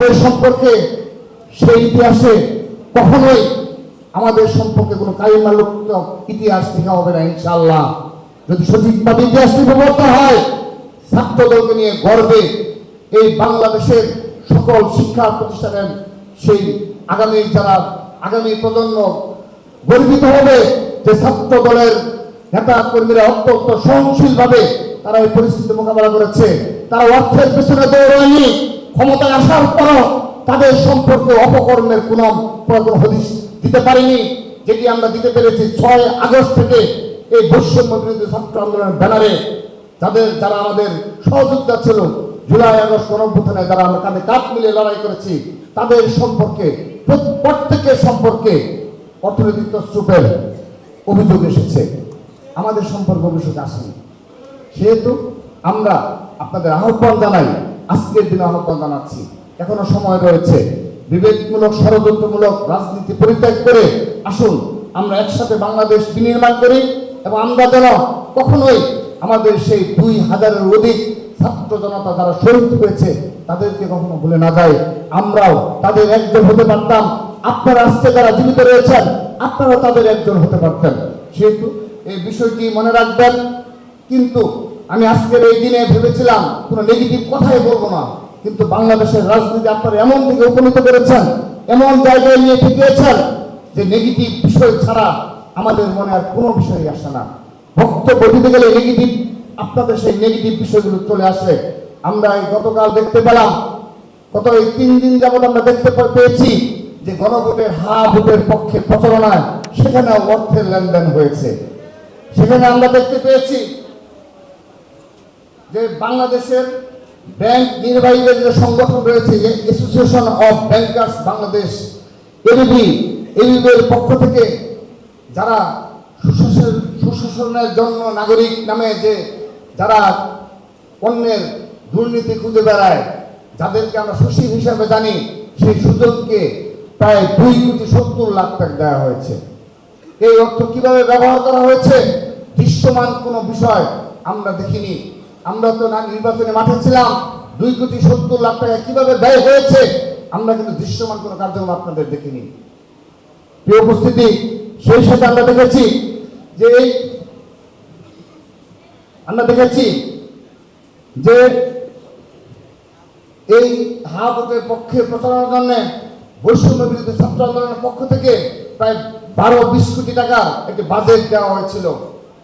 আমাদের সম্পর্কে সেই ইতিহাসে কখনোই আমাদের সম্পর্কে কোনো কালিমালুপ্ত ইতিহাস লেখা হবে না ইনশাআল্লাহ। যদি সঠিকভাবে ইতিহাস লিপিবদ্ধ হয়, ছাত্রদলকে নিয়ে গর্বে এই বাংলাদেশের সকল শিক্ষা প্রতিষ্ঠানের সেই আগামী প্রজন্ম গর্বিত হবে যে ছাত্র দলের নেতা কর্মীরা অত্যন্ত সহনশীলভাবে তারা এই পরিস্থিতি মোকাবেলা করেছে। তারা অর্থের পেছনে দৌড়ায়নি, ক্ষমতায় আসার পরও তাদের সম্পর্কে অপকর্মের কোনো হদিশ দিতে পারেনি, যেটি আমরা দিতে পেরেছি 6 আগস্ট থেকে এই বৈষম্য বিরোধী ছাত্র আন্দোলনের ব্যানারে যারা আমাদের সহযোদ্ধা ছিল, জুলাই আগস্ট গণঅভ্যুত্থানে যারা আমরা কাঁধে কাঁধ মিলিয়ে লড়াই করেছি, তাদের সম্পর্কে প্রত্যেকের সম্পর্কে অর্থনৈতিক তছরূপের অভিযোগ এসেছে। আমাদের সম্পর্কে অভিযোগ আসেনি। সেহেতু আমরা আপনাদের আহ্বান জানাই, আজকের দিনে আহ্বান জানাচ্ছি, এখনো সময় রয়েছে। বিবেকমূলক ষড়যন্ত্রমূলক রাজনীতি পরিত্যাগ করে আসুন আমরা একসাথে বাংলাদেশ বিনির্মাণ করি এবং আমরা যেন কখনোই আমাদের সেই 2000-এর অধিক ছাত্র জনতা যারা শহীদ হয়েছে তাদেরকে কখনো ভুলে না যায়। আমরাও তাদের একজন হতে পারতাম। আপনারা আজকে যারা জীবিত রয়েছেন আপনারাও তাদের একজন হতে পারতেন। সেহেতু এই বিষয়টি মনে রাখবেন। কিন্তু আমি আজকের এই দিনে ভেবেছিলাম কোনো নেগেটিভ কথাই বলবো না, কিন্তু বাংলাদেশের রাজনীতি আপনারা এমন দিকে উপনীত করেছেন, এমন জায়গায় নিয়ে ঠেকিয়েছেন যে নেগেটিভ বিষয় ছাড়া আমাদের মনে আর কোনো বিষয় আসে না। বক্তব্য দিতে গেলে নেগেটিভ, আপনাদের সেই নেগেটিভ বিষয়গুলো চলে আসে। আমরা গতকাল দেখতে পেলাম, গত এই 3 দিন যাবত আমরা দেখতে পেয়েছি যে গণভোটের ভোটের পক্ষে প্রচারণায় সেখানে অর্থের লেনদেন হয়েছে। সেখানে আমরা দেখতে পেয়েছি যে বাংলাদেশের ব্যাংক নির্বাহীদের যে সংগঠন রয়েছে, অ্যাসোসিয়েশন অফ ব্যাংকার্স বাংলাদেশ, এবিবির পক্ষ থেকে যারা সুশাসনের জন্য নাগরিক নামে যারা অন্যের দুর্নীতি খুঁজে বেড়ায়, যাদেরকে আমরা সচিব হিসাবে জানি, সেই সুযোগকে প্রায় 2,70,00,000 টাকা দেওয়া হয়েছে। এই অর্থ কিভাবে ব্যবহার করা হয়েছে দৃশ্যমান কোনো বিষয় আমরা দেখিনি। আমরা তো নির্বাচনে মাঠে ছিলাম, 2,70,00,000 টাকা কিভাবে ব্যয় হয়েছে আমরা কিন্তু দৃশ্যমান কোনো কার্যক্রম আপনাদের দেখিনি। প্রিয় উপস্থিতি, সেই সাথে আমরা দেখেছি যে এই ভোটের পক্ষে প্রচারণার জন্য বৈষম্য বিরোধী ছাত্র আন্দোলনের পক্ষ থেকে প্রায় 12-20 কোটি টাকা একটি বাজেট দেওয়া হয়েছিল।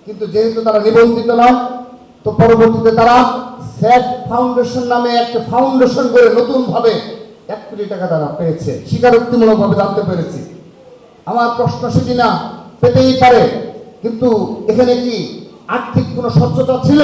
কিন্তু যেহেতু তারা নিবন্ধিত নয়, তো পরবর্তীতে তারা স্যাট ফাউন্ডেশন নামে একটা ফাউন্ডেশন করে নতুন ভাবে 1 কোটি টাকা তারা পেয়েছে, স্বীকারোক্তিমূলক ভাবে জানতে পেরেছি। আমার প্রশ্ন সেটি না, পেতেই পারে, কিন্তু এখানে কি আর্থিক কোনো স্বচ্ছতা ছিল?